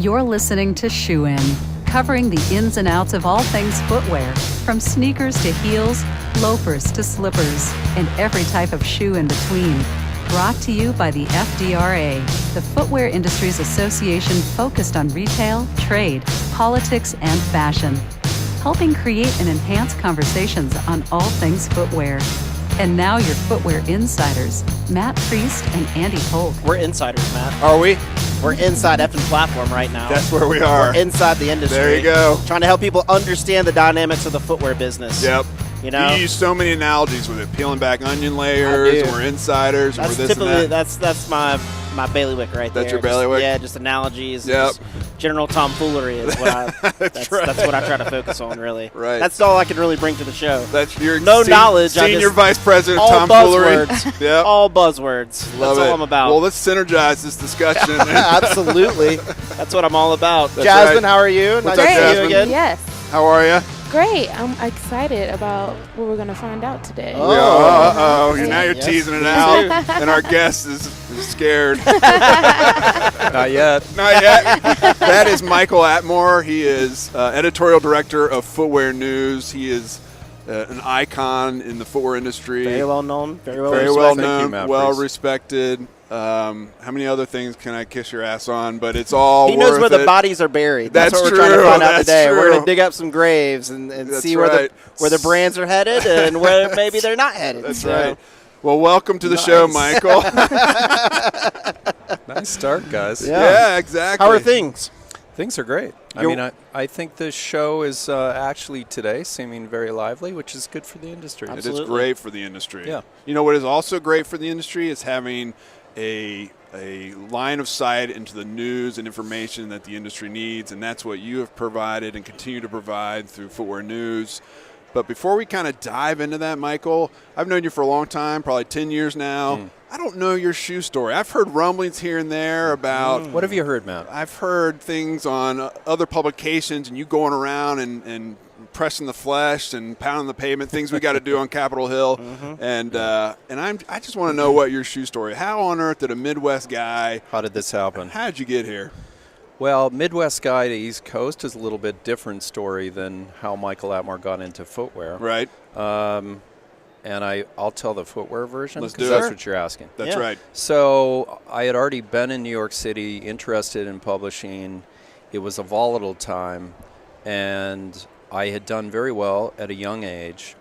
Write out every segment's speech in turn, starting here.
You're listening to Shoe In, covering the ins and outs of all things footwear, from sneakers to heels, loafers to slippers, and every type of shoe in between. Brought to you by the FDRA, the Footwear Industries Association focused on retail, trade, politics, and fashion, helping create and enhance conversations on all things footwear. And now your footwear insiders, Matt Priest and Andy Polk. We're insiders, Matt. Are we? We're inside effing platform right now. That's where we are. We're inside the industry. There you go. Trying to help people understand the dynamics of the footwear business. Yep. You know? You use so many analogies with it. Peeling back onion layers, we're insiders, that's we're this typically, and that. That's my bailiwick right there. That's your bailiwick? Yeah, just analogies. Yep. Just general tomfoolery is what that's what I try to focus on, really. Right. That's all I can really bring to the show. That's your knowledge. Senior Vice President all of tomfoolery. Buzzwords. Yep. All buzzwords. Love that's it. all I'm about. Well, let's synergize this discussion. Absolutely. That's what I'm all about. That's Jasmine, right. how are you? What's Nice up, to see Jasmine? you again. Yes. How are you? Great. I'm excited about what we're going to find out today. Oh, now you're Yes. teasing it Me out, too. and our guest is scared. Not yet. Not yet. That is Michael Atmore. He is editorial director of Footwear News. He is an icon in the footwear industry. Very well known. Very well Very respected. well Thank you, known, Matt well Priest. respected. How many other things can I kiss your ass on? But it's all He knows worth where the it. bodies are buried. That's what we're That's trying to true. find out That's today. We're true. going to dig up some graves and That's see right. where the brands are headed and where maybe they're not headed. That's So, right. Well, welcome to the show, Nice. Michael. Nice start, guys. Yeah, exactly. How are things? Things are great. I think the show is actually today seeming very lively, which is good for the industry. It is Absolutely. great for the industry. Yeah. You know what is also great for the industry is having a line of sight into the news and information that the industry needs, and that's what you have provided and continue to provide through Footwear News. But before we kind of dive into that, Michael, I've known you for a long time, probably 10 years now. I don't know your shoe story. I've heard rumblings here and there about What have you heard, Matt? I've heard things on other publications and you going around and pressing the flesh and pounding the pavement, things we got to do on Capitol Hill. And I just want to know what your shoe story. How on earth did a Midwest guy, How did this happen? how did you get here? Well, Midwest guy to East Coast is a little bit different story than how Michael Atmore got into footwear. Right. And I'll tell the footwear version Let's because do that's it. what you're asking. That's Yeah. right. So I had already been in New York City, interested in publishing. It was a volatile time, and I had done very well at a young age,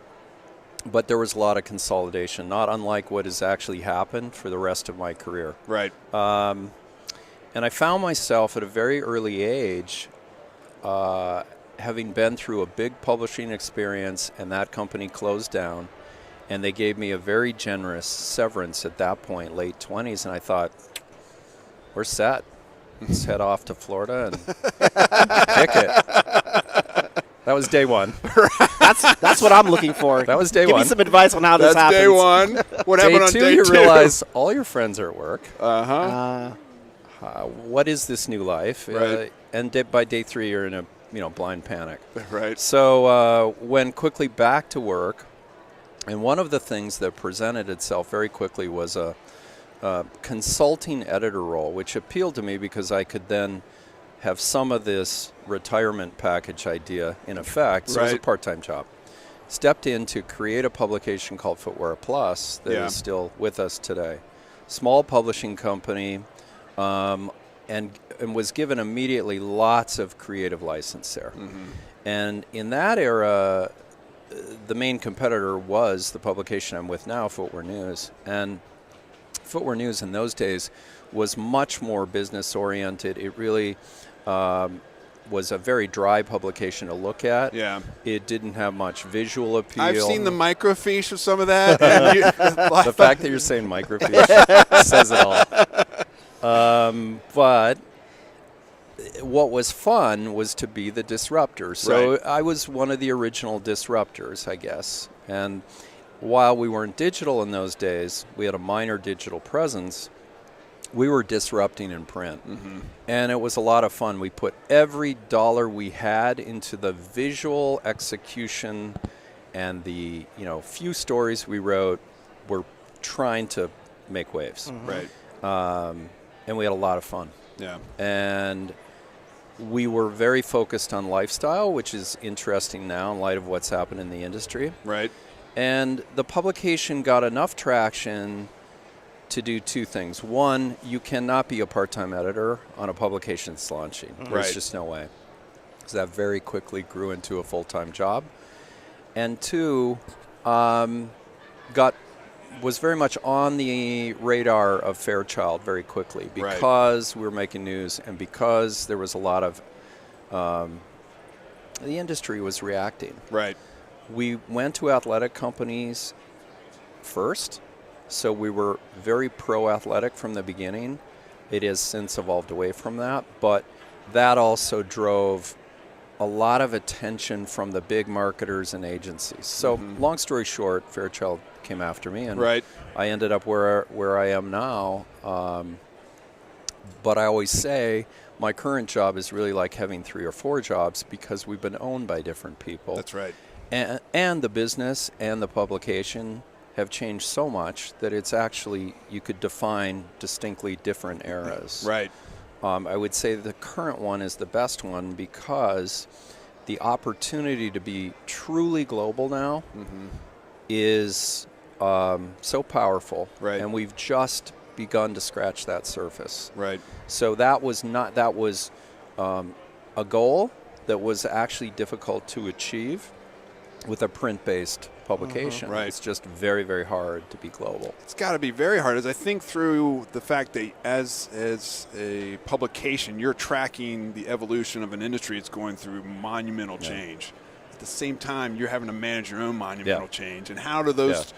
but there was a lot of consolidation, not unlike what has actually happened for the rest of my career. Right. And I found myself at a very early age having been through a big publishing experience, and that company closed down. And they gave me a very generous severance at that point, late 20s, and I thought, we're set. Let's head off to Florida and kick it. That was day one. That's what I'm looking for. That was day Give one. me some advice on how this That's happens. day one. What Day happened on two, day you two? realize all your friends are at work. Uh-huh. What is this new life? Right. By day three, you're in a blind panic. Right. So went quickly back to work, and one of the things that presented itself very quickly was a consulting editor role, which appealed to me because I could then have some of this retirement package idea in effect. So it was a Right. part-time job. Stepped in to create a publication called Footwear Plus that is still with us today. Small publishing company, and was given immediately lots of creative license there. And in that era, the main competitor was the publication I'm with now, Footwear News. And Footwear News in those days was much more business-oriented. It really was a very dry publication to look at. Yeah. It didn't have much visual appeal. I've seen the microfiche of some of that. And The fact that you're saying microfiche says it all. But what was fun was to be the disruptor. So Right. I was one of the original disruptors, I guess. And while we weren't digital in those days, we had a minor digital presence. We were disrupting in print. And it was a lot of fun. We put every dollar we had into the visual execution, and the few stories we wrote were trying to make waves. Right. And we had a lot of fun. Yeah. And we were very focused on lifestyle, which is interesting now in light of what's happened in the industry. Right. And the publication got enough traction to do two things. One, you cannot be a part-time editor on a publication that's launching. There's Right. just no way. So that very quickly grew into a full-time job. And two, was very much on the radar of Fairchild very quickly because we were making news and because there was a lot of the industry was reacting. Right. We went to athletic companies first, so we were very pro-athletic from the beginning. It has since evolved away from that, but that also drove a lot of attention from the big marketers and agencies. So long story short, Fairchild came after me, and I ended up where I am now. But I always say my current job is really like having 3 or 4 jobs because we've been owned by different people. That's right. And the business and the publication have changed so much that it's actually, you could define distinctly different eras. Right. I would say the current one is the best one because the opportunity to be truly global now is so powerful. Right. And we've just begun to scratch that surface. Right. So that was a goal that was actually difficult to achieve with a print-based publication. Right. It's just very, very hard to be global. It's got to be very hard. As I think through the fact that as a publication, you're tracking the evolution of an industry that's going through monumental change. At the same time, you're having to manage your own monumental change. And how do those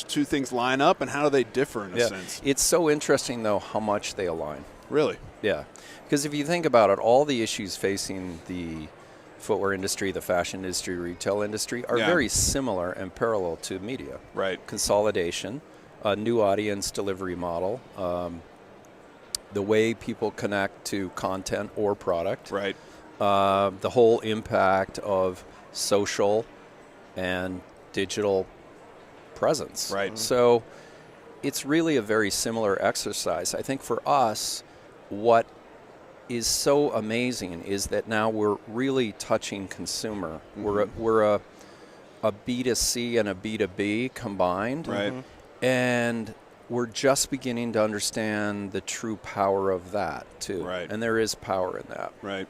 two things line up, and how do they differ in a sense? It's so interesting, though, how much they align. Really? Yeah. Because if you think about it, all the issues facing the footwear industry, the fashion industry, retail industry are very similar and parallel to media. Right. Consolidation, a new audience delivery model, the way people connect to content or product. Right. The whole impact of social and digital presence. Right. So it's really a very similar exercise. I think for us, what is so amazing is that now we're really touching consumer. We're a B2C and a B2B combined. Right. And we're just beginning to understand the true power of that too. Right. And there is power in that. Right.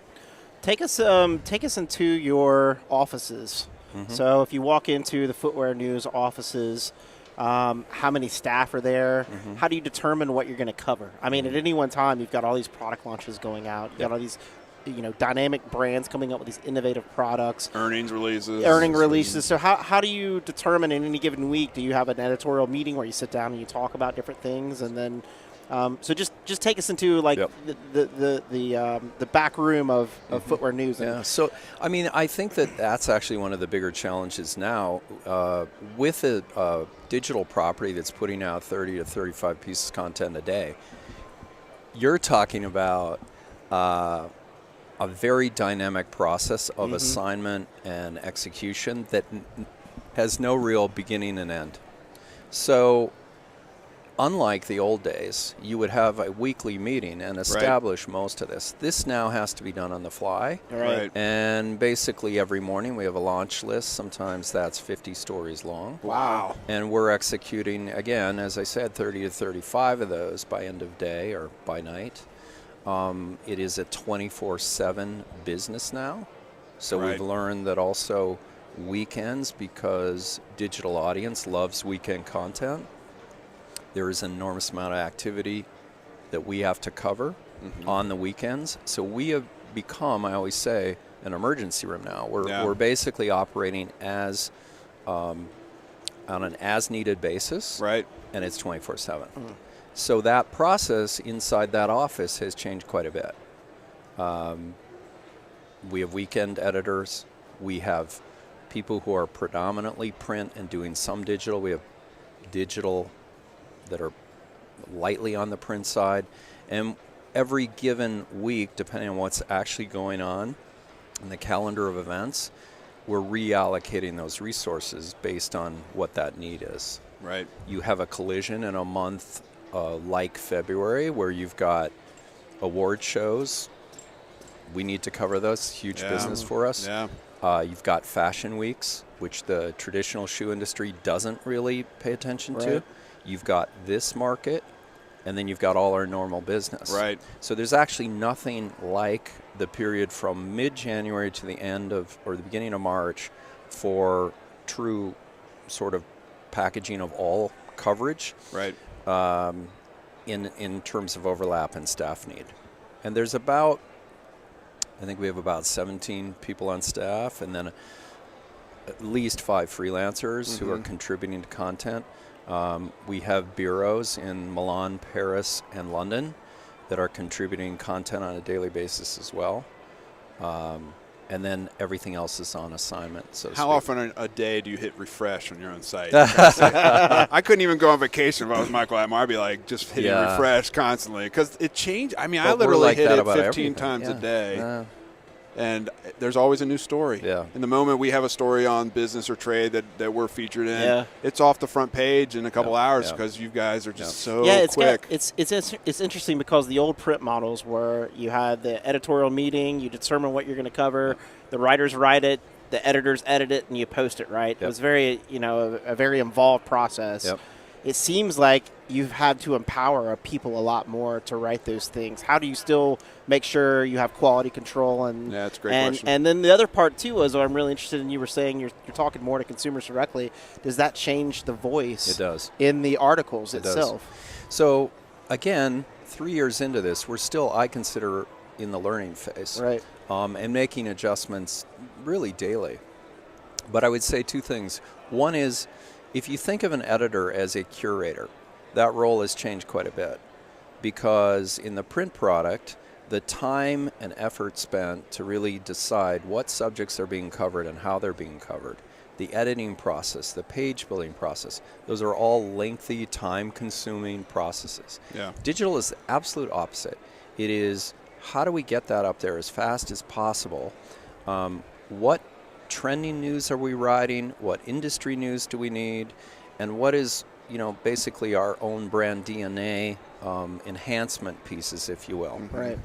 Take us into your offices. So if you walk into the Footwear News offices, how many staff are there? How do you determine what you're going to cover? I mean, at any one time, you've got all these product launches going out. You've got all these, dynamic brands coming up with these innovative products. Earnings releases. So how do you determine in any given week? Do you have an editorial meeting where you sit down and you talk about different things, and then so just take us into the back room of Footwear News. So I mean, I think that's actually one of the bigger challenges now with a digital property that's putting out 30 to 35 pieces of content a day. You're talking about a very dynamic process of assignment and execution that has no real beginning and end. So unlike the old days, you would have a weekly meeting and establish most of this. This now has to be done on the fly. Right. And basically every morning we have a launch list. Sometimes that's 50 stories long. Wow. And we're executing, again, as I said, 30 to 35 of those by end of day or by night. It is a 24/7 business now. So we've learned that also weekends, because digital audience loves weekend content, there is an enormous amount of activity that we have to cover on the weekends. So we have become, I always say, an emergency room now. We're basically operating as on an as-needed basis, and it's 24/7. So that process inside that office has changed quite a bit. We have weekend editors. We have people who are predominantly print and doing some digital. We have digital that are lightly on the print side. And every given week, depending on what's actually going on in the calendar of events, we're reallocating those resources based on what that need is. Right. You have a collision in a month like February, where you've got award shows, we need to cover those. Huge business for us. Yeah. You've got fashion weeks, which the traditional shoe industry doesn't really pay attention to. You've got this market, and then you've got all our normal business. Right. So there's actually nothing like the period from mid-January to the end of, or the beginning of March, for true sort of packaging of all coverage. Right. In terms of overlap and staff need. And there's about, I think we have about 17 people on staff, and then at least 5 freelancers who are contributing to content. We have bureaus in Milan, Paris, and London that are contributing content on a daily basis as well. And then everything else is on assignment. So how often a day do you hit refresh on your own site? I couldn't even go on vacation if I was Michael Atmore. I'd be like just hitting refresh constantly because it changed. I mean, I literally like hit it 15 everything. times a day. And there's always a new story. Yeah. In the moment we have a story on business or trade that we're featured in, it's off the front page in a couple hours because you guys are just so quick. It's interesting because the old print models were you had the editorial meeting, you determine what you're going to cover, the writers write it, the editors edit it, and you post it, right? It was very, a very involved process. It seems like you've had to empower people a lot more to write those things. How do you still make sure you have quality control? And that's a great question. And then the other part, too, is what I'm really interested in. You were saying you're talking more to consumers directly. Does that change the voice It does. in the articles It itself? does. So, again, 3 years into this, we're still, I consider, in the learning phase. Right. And making adjustments really daily. But I would say 2 things. One is, if you think of an editor as a curator, that role has changed quite a bit because in the print product, the time and effort spent to really decide what subjects are being covered and how they're being covered, the editing process, the page building process, those are all lengthy, time-consuming processes. Digital is the absolute opposite. It is, how do we get that up there as fast as possible? What trending news are we writing? What industry news do we need? And what is, basically our own brand DNA enhancement pieces, if you will. Right.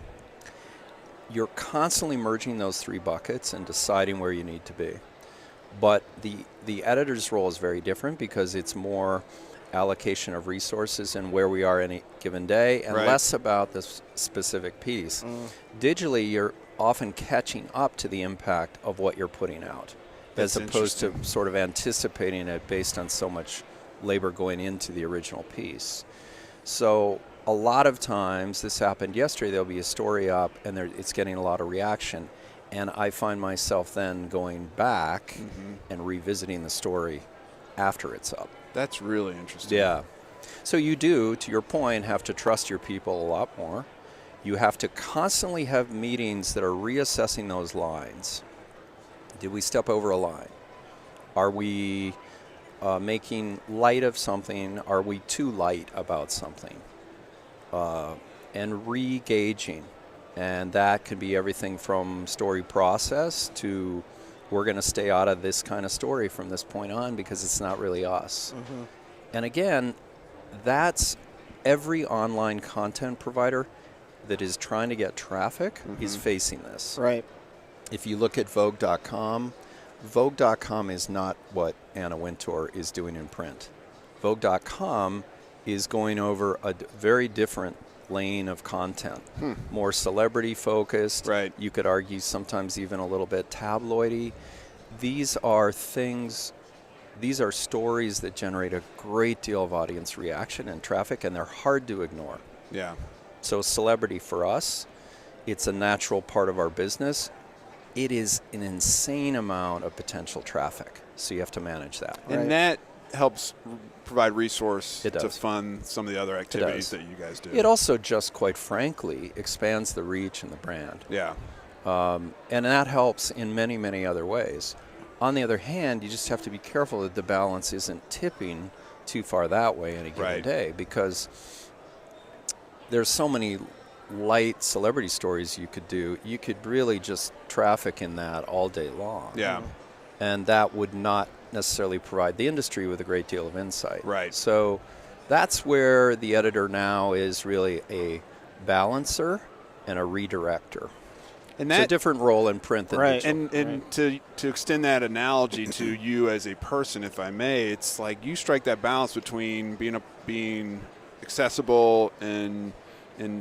You're constantly merging those 3 buckets and deciding where you need to be. But the editor's role is very different because it's more allocation of resources and where we are any given day and less about the specific piece. Digitally, you're often catching up to the impact of what you're putting out, as opposed to sort of anticipating it based on so much labor going into the original piece. So a lot of times, this happened yesterday, there'll be a story up and it's getting a lot of reaction, and I find myself then going back and revisiting the story after it's up. That's really interesting. Yeah. So you do, to your point, have to trust your people a lot more. You have to constantly have meetings that are reassessing those lines. Did we step over a line? Are we making light of something? Are we too light about something? And re-gauging. And that could be everything from story process to we're going to stay out of this kind of story from this point on because it's not really us. And again, that's every online content provider that is trying to get traffic is facing this. Right. If you look at Vogue.com, Vogue.com is not what Anna Wintour is doing in print. Vogue.com is going over a very different lane of content, more celebrity focused. Right. You could argue sometimes even a little bit tabloidy. These are things, these are stories that generate a great deal of audience reaction and traffic, and they're hard to ignore. Yeah. So celebrity for us, it's a natural part of our business. It is an insane amount of potential traffic, so you have to manage that. And that helps provide resource It does. to fund some of the other activities that you guys do. It also just, quite frankly, expands the reach and the brand. Yeah. And that helps in many, many other ways. On the other hand, you just have to be careful that the balance isn't tipping too far that way any given day, because there's so many light celebrity stories you could do. You could really just traffic in that all day long. Yeah. And that would not necessarily provide the industry with a great deal of insight. Right. So that's where the editor now is really a balancer and a redirector. And it's a different role in print than digital. And to extend that analogy to you as a person, if I may, it's like you strike that balance between being accessible and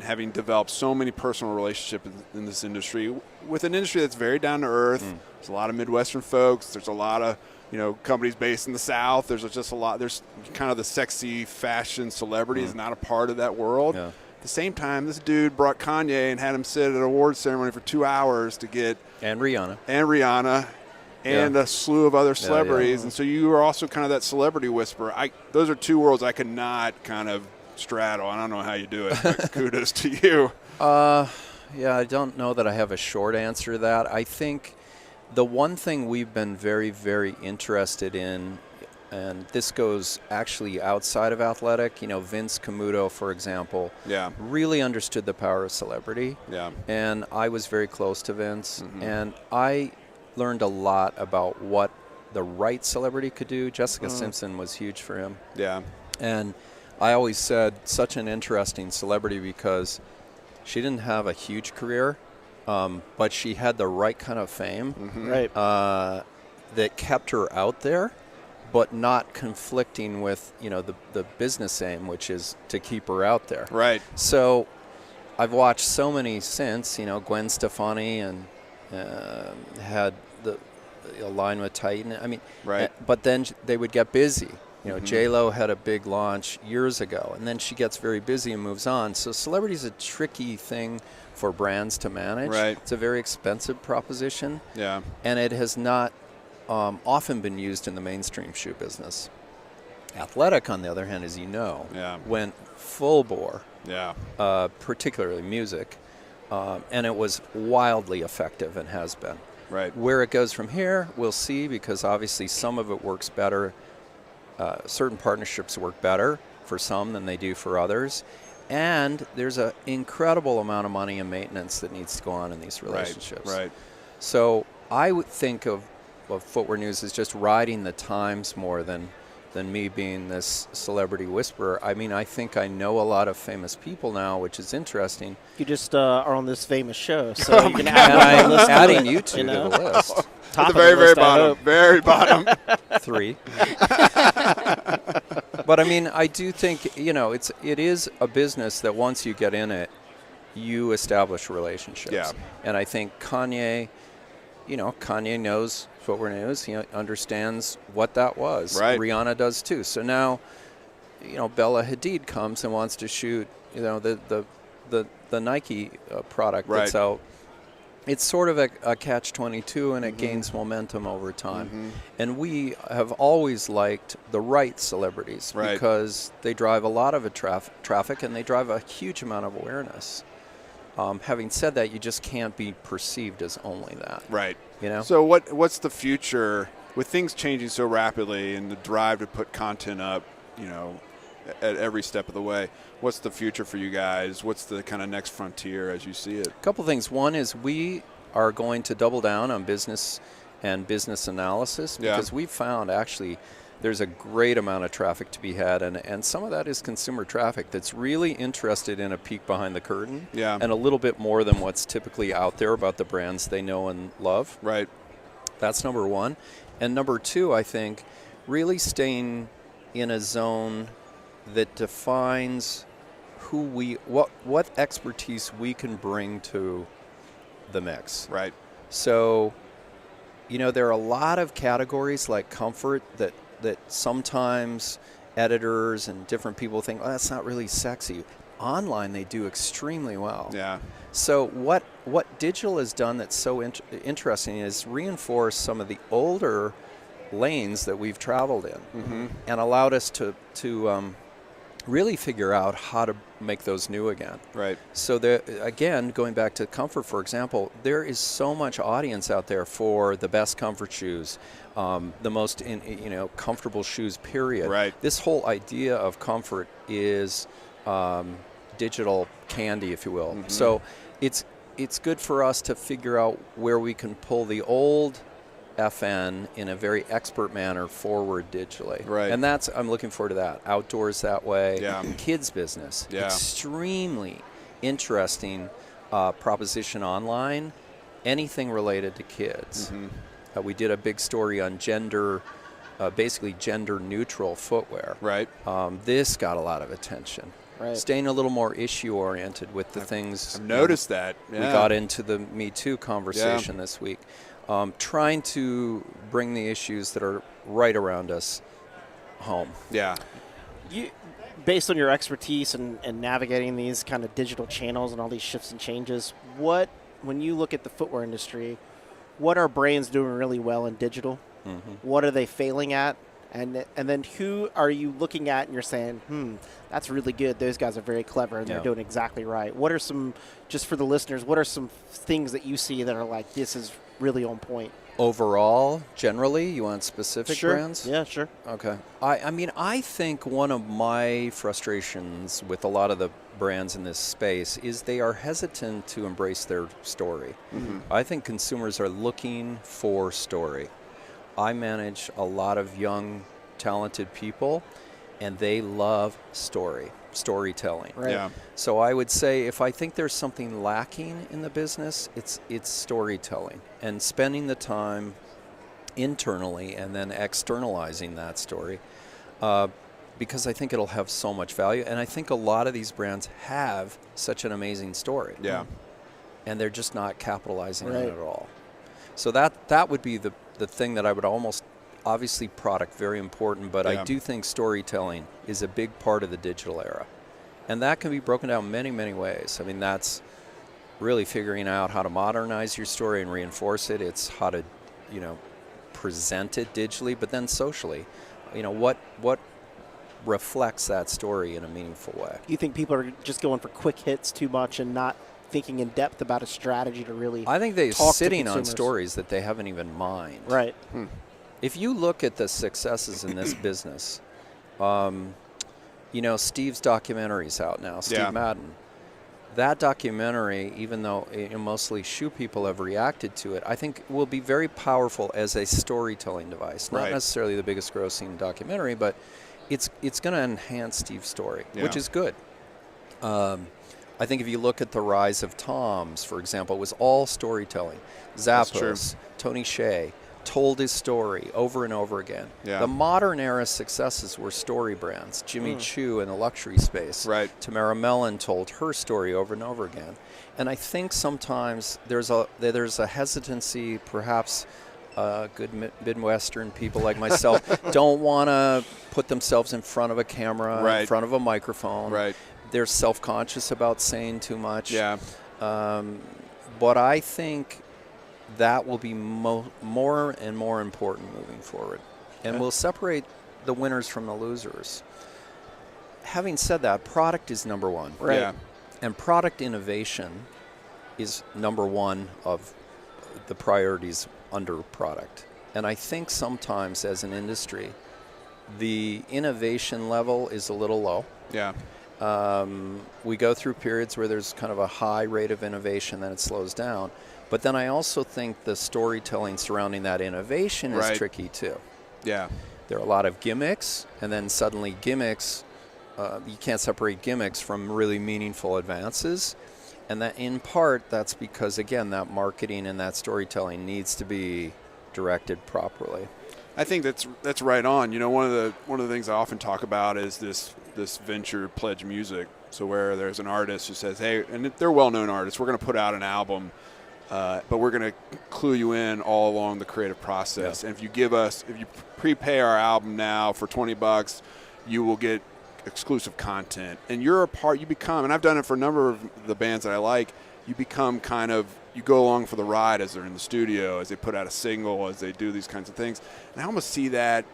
having developed so many personal relationships in this industry, with an industry that's very down to earth. There's a lot of Midwestern folks. There's a lot of companies based in the South. There's just a lot. There's kind of the sexy fashion celebrity is not a part of that world. Yeah. At the same time, this dude brought Kanye and had him sit at an awards ceremony for 2 hours to get And Rihanna. And a slew of other celebrities. And so you are also kind of that celebrity whisperer. Those are two worlds I could not kind of straddle. I don't know how you do it, but kudos to you. Yeah, I don't know that I have a short answer to that. I think the one thing we've been very, very interested in, and this goes actually outside of athletic, Vince Camuto, for example, really understood the power of celebrity. Yeah. And I was very close to Vince, and I learned a lot about what the right celebrity could do. Jessica Simpson was huge for him. Yeah. And I always said such an interesting celebrity because she didn't have a huge career, but she had the right kind of fame that kept her out there, but not conflicting with the business aim, which is to keep her out there. Right. So I've watched so many since. Gwen Stefani and had the line with Titan. I mean, but then they would get busy. J-Lo had a big launch years ago, and then she gets very busy and moves on. So celebrity is a tricky thing for brands to manage. Right. It's a very expensive proposition. Yeah. And it has not often been used in the mainstream shoe business. Athletic, on the other hand, as you know, went full bore, particularly music, and it was wildly effective and has been. Right. Where it goes from here, we'll see, because obviously some of it works better. Certain partnerships work better for some than they do for others. And there's an incredible amount of money and maintenance that needs to go on in these relationships. Right. So I would think of Footwear News as just riding the times more than me being this celebrity whisperer. I mean, I think I know a lot of famous people now, which is interesting. You just are on this famous show, so you can add I'm adding you two to the list. At the very bottom. Very bottom. 3. But I mean, I do think it is a business that once you get in it, you establish relationships. Yeah. And I think Kanye knows Footwear News. He understands what that was. Right. Rihanna does too. So now, Bella Hadid comes and wants to shoot, the Nike product that's out. It's sort of a catch-22, and it gains momentum over time. And we have always liked the right celebrities because they drive a lot of traffic and they drive a huge amount of awareness. Having said that, you just can't be perceived as only that. Right. So what's the future with things changing so rapidly and the drive to put content up, at every step of the way? What's the future for you guys? What's the kind of next frontier as you see it? A couple things. One is we are going to double down on business and business analysis because we've found actually there's a great amount of traffic to be had, and some of that is consumer traffic that's really interested in a peek behind the curtain and a little bit more than what's typically out there about the brands they know and love. Right. That's number one. And number two, I think, really staying in a zone that defines what expertise we can bring to the mix. Right. So, there are a lot of categories like comfort that sometimes editors and different people think, oh, that's not really sexy. Online, they do extremely well. Yeah. So what digital has done that's so interesting is reinforce some of the older lanes that we've traveled in and allowed us to really figure out how to make those new again. Right. So again, going back to comfort, for example, there is so much audience out there for the best comfort shoes, the most comfortable shoes, period. Right. This whole idea of comfort is digital candy, if you will. So it's good for us to figure out where we can pull the old FN in a very expert manner forward digitally. Right. And I'm looking forward to that. Outdoors that way. Yeah. Kids business. Yeah. Extremely interesting proposition online. anything related to kids. We did a big story on gender, basically gender-neutral footwear. Right. This got a lot of attention. Right. Staying a little more issue-oriented with the things. I've noticed that. We got into the Me Too conversation this week. Trying to bring the issues that are right around us home. Yeah. You, based on your expertise and navigating these kind of digital channels and all these shifts and changes, when you look at the footwear industry, what are brands doing really well in digital? What are they failing at? And then who are you looking at and you're saying, that's really good. Those guys are very clever and they're doing exactly right. What are some, just for the listeners, what are some things that you see that are like, this is really on point? Overall, generally, you want specific brands? Yeah, sure. Okay. I mean, I think one of my frustrations with a lot of the brands in this space is they are hesitant to embrace their story. I think consumers are looking for story. I manage a lot of young, talented people, and they love storytelling. Right. Yeah. So I would say if I think there's something lacking in the business, it's storytelling and spending the time internally and then externalizing that story, because I think it'll have so much value. And I think a lot of these brands have such an amazing story. Yeah. And they're just not capitalizing on Right. it at all. So that would be the thing that I would almost, obviously product, very important, but I do think storytelling is a big part of the digital era. And that can be broken down many, many ways. I mean, that's really figuring out how to modernize your story and reinforce it. It's how to, present it digitally, but then socially. What reflects that story in a meaningful way. You think people are just going for quick hits too much and not thinking in depth about a strategy to really I think they're talk to sitting on consumers? Stories that they haven't even mined. Right. If you look at the successes in this business, Steve's documentary's out now, Steve Madden. That documentary, even though mostly shoe people have reacted to it, I think will be very powerful as a storytelling device. Not necessarily the biggest grossing documentary, but it's going to enhance Steve's story, which is good. I think if you look at the rise of Tom's, for example, it was all storytelling. Zappos, Tony Hsieh told his story over and over again. Yeah. The modern era successes were story brands. Jimmy Choo in the luxury space. Right. Tamara Mellon told her story over and over again. And I think sometimes there's a hesitancy, perhaps good Midwestern people like myself don't want to put themselves in front of a camera, in front of a microphone. Right. They're self-conscious about saying too much. Yeah. But I think that will be more and more important moving forward. And will separate the winners from the losers. Having said that, product is number one. Right. Yeah. And product innovation is number one of the priorities under product. And I think sometimes as an industry, the innovation level is a little low. Yeah. We go through periods where there's kind of a high rate of innovation, then it slows down. But then I also think the storytelling surrounding that innovation is tricky too. Yeah. There are a lot of gimmicks, and then suddenly gimmicks, you can't separate gimmicks from really meaningful advances. And that in part, that's because, again, that marketing and that storytelling needs to be directed properly. I think that's right on. One of the things I often talk about is this venture pledge music. So where there's an artist who says, hey, and they're well-known artists, we're going to put out an album, but we're going to clue you in all along the creative process. Yeah. And if you prepay our album now for $20, you will get exclusive content. And you're a part, you become, and I've done it for a number of the bands that I like, you become you go along for the ride as they're in the studio, as they put out a single, as they do these kinds of things. And I almost see that,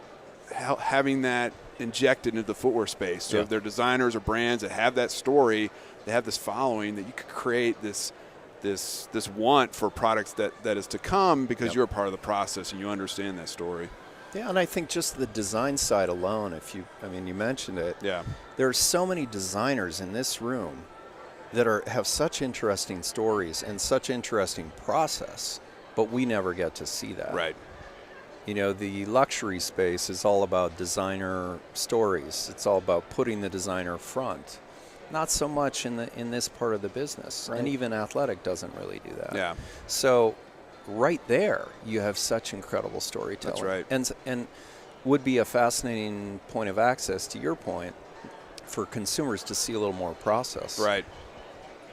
having that injected into the footwear space. So if they're designers or brands that have that story, they have this following, that you could create this want for products that is to come because you're a part of the process and you understand that story. Yeah, and I think just the design side alone, you mentioned it. Yeah. There are so many designers in this room that have such interesting stories and such interesting process, but we never get to see that. Right. The luxury space is all about designer stories. It's all about putting the designer front. Not so much in this part of the business, Right. and even athletic doesn't really do that. Yeah. So, right there, you have such incredible storytelling. That's right. And would be a fascinating point of access, to your point, for consumers to see a little more process. Right.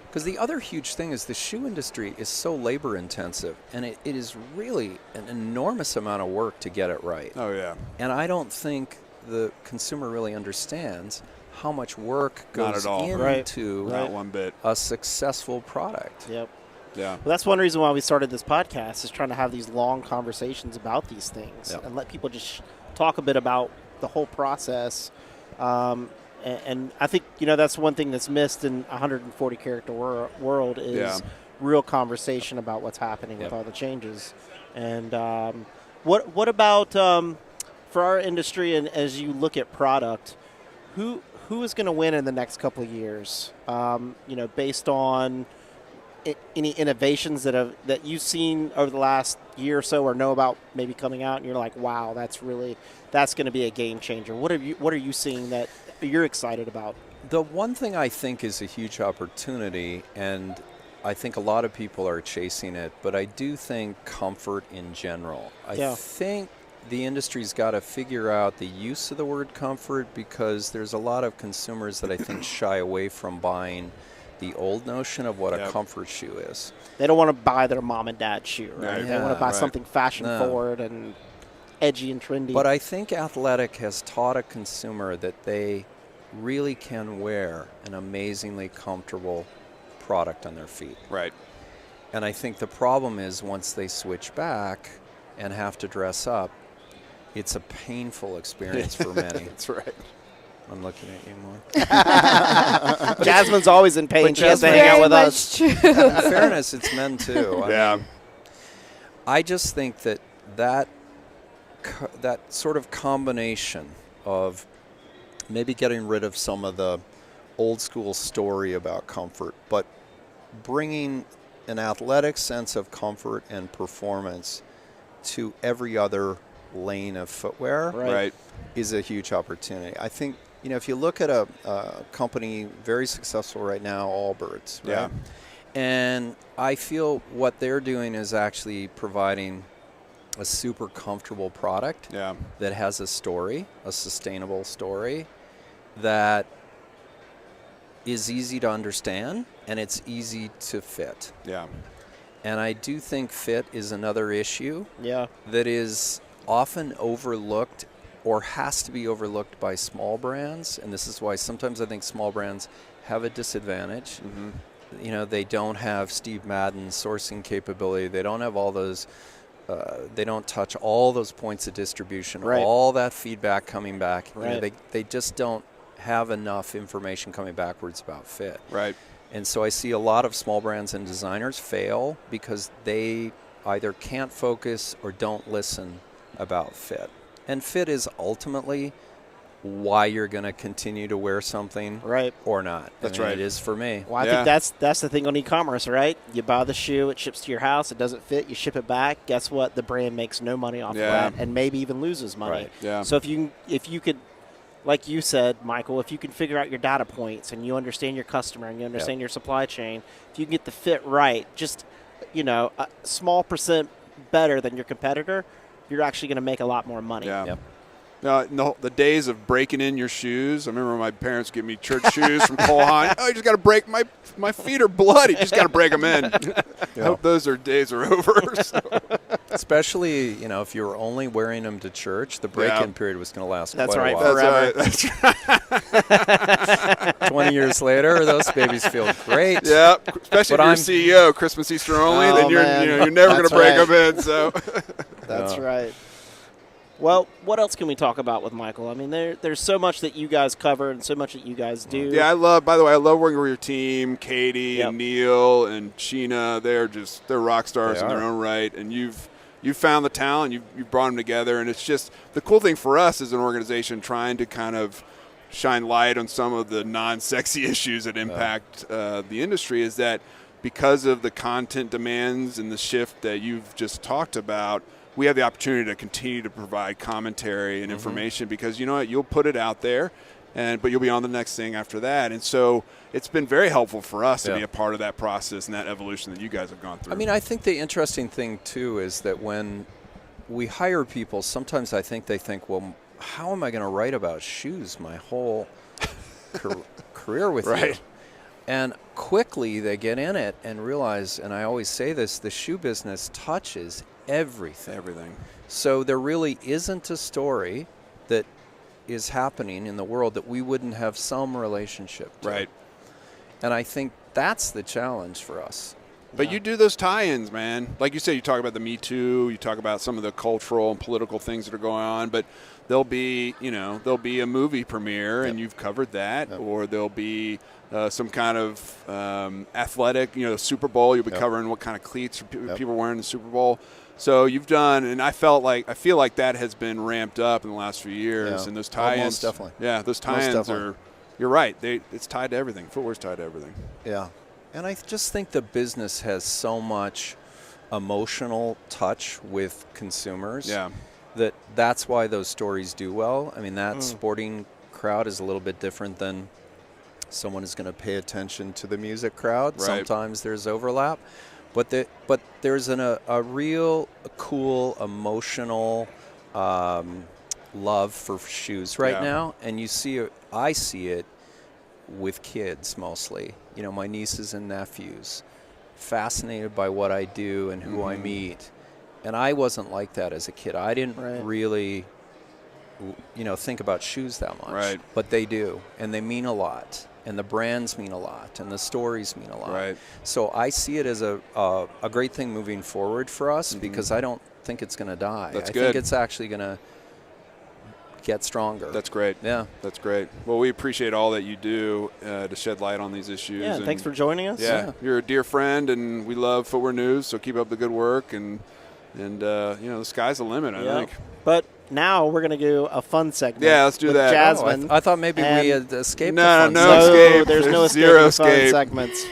Because the other huge thing is the shoe industry is so labor intensive, and it is really an enormous amount of work to get it right. Oh, yeah. And I don't think the consumer really understands how much work Not goes at all. into Not one bit. a successful product. Yep. Yeah. Well, that's one reason why we started this podcast, is trying to have these long conversations about these things Yep. and let people just talk a bit about the whole process. And I think, that's one thing that's missed in 140 character world is Yeah. real conversation about what's happening with Yep. all the changes. And what about for our industry, and as you look at product, who is going to win in the next couple of years? Based on any innovations that you've seen over the last year or so, or know about maybe coming out, and you're like, wow, that's going to be a game changer. What are you seeing that you're excited about? The one thing I think is a huge opportunity, and I think a lot of people are chasing it, but I do think comfort in general. I think the industry's got to figure out the use of the word comfort, because there's a lot of consumers that I think shy away from buying the old notion of what a comfort shoe is. They don't want to buy their mom and dad's shoe, right? Right. They want to buy Right. something fashion forward and edgy and trendy. But I think athletic has taught a consumer that they really can wear an amazingly comfortable product on their feet. Right. And I think the problem is once they switch back and have to dress up, it's a painful experience for many. That's right. I'm looking at you more. Jasmine's always in pain. but She has to Jasmine- hang out Very with much us. true. In fairness, it's men too. Yeah. I just think that sort of combination of maybe getting rid of some of the old school story about comfort, but bringing an athletic sense of comfort and performance to every other lane of footwear Right. is a huge opportunity. I think, if you look at a company very successful right now, Allbirds, right? Yeah. And I feel what they're doing is actually providing a super comfortable product Yeah. that has a story, a sustainable story that is easy to understand and it's easy to fit. Yeah. And I do think fit is another issue Yeah. that is often overlooked or has to be overlooked by small brands. And this is why sometimes I think small brands have a disadvantage. Mm-hmm. They don't have Steve Madden's sourcing capability. They don't have all those, they don't touch all those points of distribution, Right. all that feedback coming back. Right. They just don't have enough information coming backwards about fit. Right. And so I see a lot of small brands and designers fail because they either can't focus or don't listen about fit. And fit is ultimately why you're going to continue to wear something Right. or not. That's I mean, right. It is for me. Well, I Yeah. think that's the thing on e-commerce, right? You buy the shoe, it ships to your house, it doesn't fit, you ship it back. Guess what? The brand makes no money off Yeah. of that, and maybe even loses money. Right. Yeah. So if you could, like you said, Michael, if you can figure out your data points and you understand your customer and you understand your supply chain, if you can get the fit right, just a small percent better than your competitor, you're actually going to make a lot more money. Yeah. Yep. No, the days of breaking in your shoes. I remember my parents gave me church shoes from Cole Haan. Oh, you just got to break my feet are bloody. You just got to break them in. I hope those days are over. So. Especially, if you were only wearing them to church, the break-in period was going to last That's quite right, a while. forever. That's right. 20 years later, those babies feel great. Yeah, especially But if you're CEO, Christmas, Easter only, Oh, then you're man. you're never going That's to break right. them in. So That's Yeah. right. Well, what else can we talk about with Michael? I mean, there's so much that you guys cover and so much that you guys do. yeah, by the way, I love working with your team, Katie and Neil and Sheena. They're rock stars They in their are. own right, and you've found the talent, you've brought them together, and it's just the cool thing for us as an organization trying to kind of shine light on some of the non-sexy issues that impact the industry is that because of the content demands and the shift that you've just talked about, we have the opportunity to continue to provide commentary and information because you know what, you'll put it out there but you'll be on the next thing after that. And so it's been very helpful for us to be a part of that process and that evolution that you guys have gone through. I mean, I think the interesting thing, too, is that when we hire people, sometimes I think they think, well, how am I going to write about shoes my whole career with you? And quickly they get in it and realize, and I always say this, the shoe business touches everything. So there really isn't a story that is happening in the world that we wouldn't have some relationship to. Right. And I think that's the challenge for us. But you do those tie-ins, man. Like you said, you talk about the Me Too, you talk about some of the cultural and political things that are going on, but there'll be a movie premiere, and you've covered that, or there'll be some kind of athletic, Super Bowl. You'll be covering what kind of cleats people are wearing in the Super Bowl. So you've done, and I feel like that has been ramped up in the last few years, and those tie-ins, most definitely. Yeah, those tie-ins are. You're right. It's tied to everything. Footwear's tied to everything. Yeah. And I just think the business has so much emotional touch with consumers. Yeah. That's why those stories do well. I mean, that sporting crowd is a little bit different than someone who's going to pay attention to the music crowd. Right. Sometimes there's overlap. But there's a real cool emotional love for shoes right now. And I see it with kids mostly. My nieces and nephews, fascinated by what I do and who I meet. And I wasn't like that as a kid. I didn't really, think about shoes that much. Right. But they do, and they mean a lot, and the brands mean a lot, and the stories mean a lot. Right. So I see it as a great thing moving forward for us because I don't think it's going to die. That's I good. think it's actually going to get stronger. That's great. Yeah. That's great. Well, we appreciate all that you do to shed light on these issues. Yeah, and thanks for joining us. Yeah, you're a dear friend, and we love Footwear News, so keep up the good work, and the sky's the limit, I think. But now we're going to do a fun segment. Yeah, let's do with that. Jasmine. I thought maybe we had escaped No, the fun no segment. escape. There's no There's escape zero with fun escape. segments.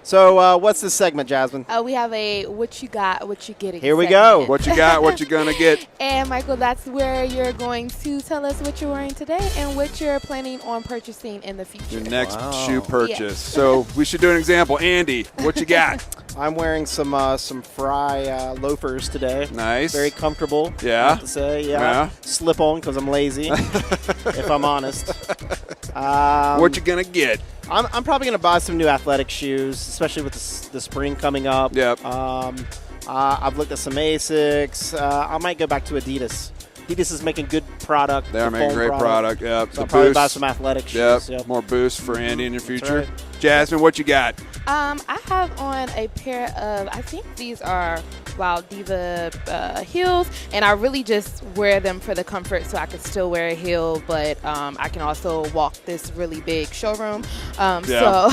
So what's this segment, Jasmine? We have a what you got, what you getting. Here we segment. go. What you got, what you gonna get. And Michael, that's where you're going to tell us what you're wearing today and what you're planning on purchasing in the future. Your next Wow. shoe purchase. So we should do an example. Andy, what you got? I'm wearing some Fry loafers today. Nice. Very comfortable. Yeah. I have to say, Yeah. Slip on because I'm lazy, if I'm honest. What you gonna get? I'm probably going to buy some new athletic shoes, especially with the spring coming up. Yep. I've looked at some Asics. I might go back to Adidas. Adidas is making good product. They're good making foam great product. Yep. So I'll probably buy some athletic shoes. Yep. More boost for Andy in your future. right. Jasmine, what you got? I have on a pair of, I think these are Wild Diva heels, and I really just wear them for the comfort so I can still wear a heel, but I can also walk this really big showroom. So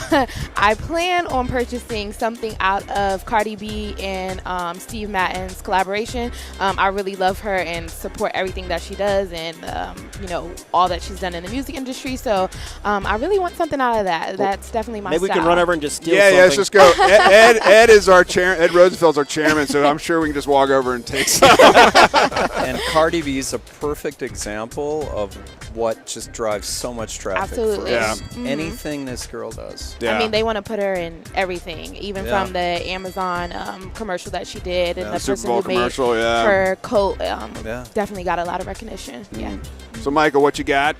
I plan on purchasing something out of Cardi B and Steve Madden's collaboration. I really love her and support everything that she does and, all that she's done in the music industry. So I really want something out of that. That's definitely my Maybe we style. can run over and just steal Yeah, something. let's just go. Ed is our chair. Ed Rosenfeld's our chairman, so I'm sure we can just walk over and take some. And Cardi B is a perfect example of what just drives so much traffic. Absolutely. For us. Yeah. Anything this girl does. Yeah. I mean, they want to put her in everything, even Yeah. from the Amazon commercial that she did, and the Super person Bowl who made commercial, yeah. her coat Yeah. definitely got a lot of recognition. Yeah. So, Michael, what you got?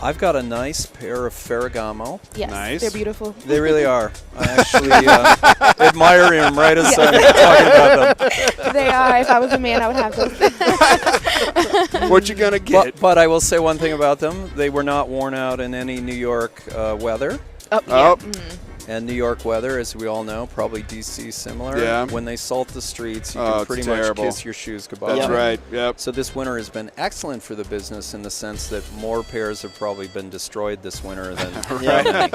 I've got a nice pair of Ferragamo. Yes, Nice. they're beautiful. They really are. I actually admire him right as I'm talking about them. They are. If I was a man, I would have those. What you gonna get? But I will say one thing about them. They were not worn out in any New York weather. Oh, Oh. yeah. And New York weather, as we all know, probably DC similar. Yeah. When they salt the streets, you Oh, can it's pretty terrible. much kiss your shoes goodbye. That's Yeah. right. Yep. So this winter has been excellent for the business in the sense that more pairs have probably been destroyed this winter than Yeah.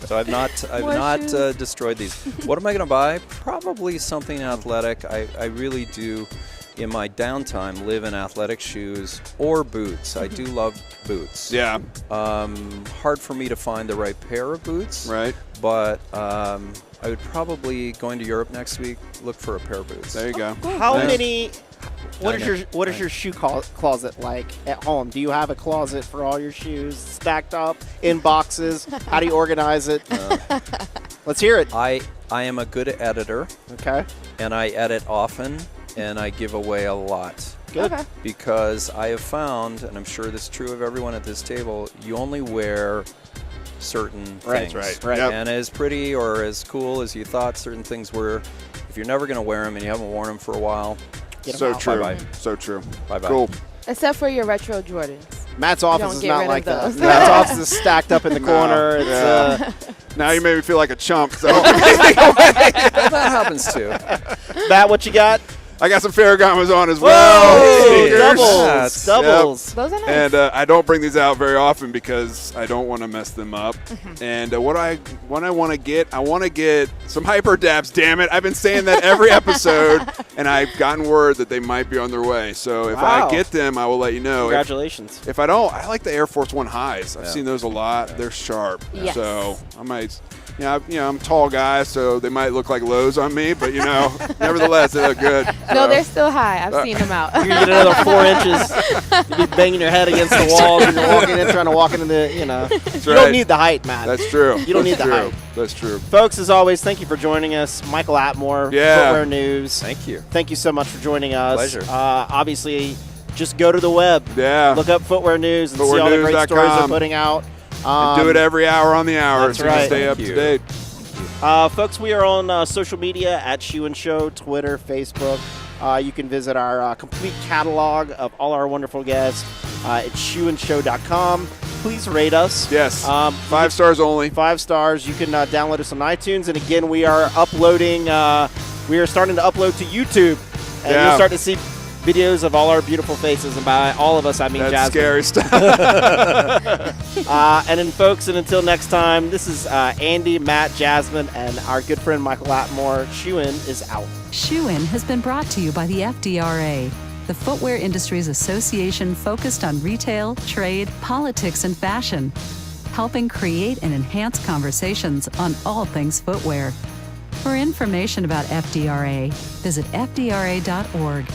So I've not More shoes. destroyed these. What am I going to buy? Probably something athletic. I really do, in my downtime, live in athletic shoes or boots. I do love boots. Yeah. Hard for me to find the right pair of boots. Right. But I would probably, going to Europe next week, look for a pair of boots. There you go. How Nice. many What is your shoe closet like at home? Do you have a closet for all your shoes stacked up in boxes? How do you organize it? Let's hear it. I am a good editor. Okay. And I edit often, and I give away a lot. Good. Okay. Because I have found, and I'm sure this is true of everyone at this table, you only wear certain things. Right. Yep. And as pretty or as cool as you thought certain things were, if you're never going to wear them and you haven't worn them for a while, Get 'em So out. true. Bye-bye. So true. Bye-bye. Cool. Except for your retro Jordans. Matt's office is get not rid like of that. those. Matt's office is stacked up in the No. corner. It's, Yeah. Now you made me feel like a chump. So that happens too. Matt, what you got? I got some Ferragamo's on as well. Whoa! Sneakers. Doubles. Yes. Doubles. Those are nice. And I don't bring these out very often because I don't want to mess them up. And what I want to get some hyper dabs. Damn it! I've been saying that every episode, and I've gotten word that they might be on their way. So if Wow. I get them, I will let you know. Congratulations. If I don't, I like the Air Force One highs. I've seen those a lot. They're sharp. Yes. So I might. I'm a tall guy, so they might look like lows on me, but nevertheless, they look good. No, So, they're still high. I've seen them out. You're going to get another 4 inches. You'll be banging your head against the walls and you're walking in, trying to walk into the, You That's don't right. need the height, Matt. That's true. You don't need That's the true. height. That's true. Folks, as always, thank you for joining us. Michael Atmore, Yeah. Footwear News. Thank you. Thank you so much for joining us. Pleasure. Obviously, just go to the web. Yeah. Look up Footwear News and see all the great stories they're Footwearnews.com. putting out. And do it every hour on the hour That's so you can right. stay Thank up you. to date. Folks, we are on social media at Shoe and Show, Twitter, Facebook. You can visit our complete catalog of all our wonderful guests at shoeandshow.com. Please rate us. Yes. You 5 stars only. 5 stars. You can download us on iTunes. And again, we are uploading. We are starting to upload to YouTube, and Yeah. you'll start to see videos of all our beautiful faces. And by all of us, I mean That's Jasmine. scary stuff. And then, folks, and until next time, this is Andy, Matt, Jasmine, and our good friend Michael Atmore. Shoe-In is out. Shoe-In has been brought to you by the FDRA, the Footwear Industries Association focused on retail, trade, politics, and fashion, helping create and enhance conversations on all things footwear. For information about FDRA, visit fdra.org.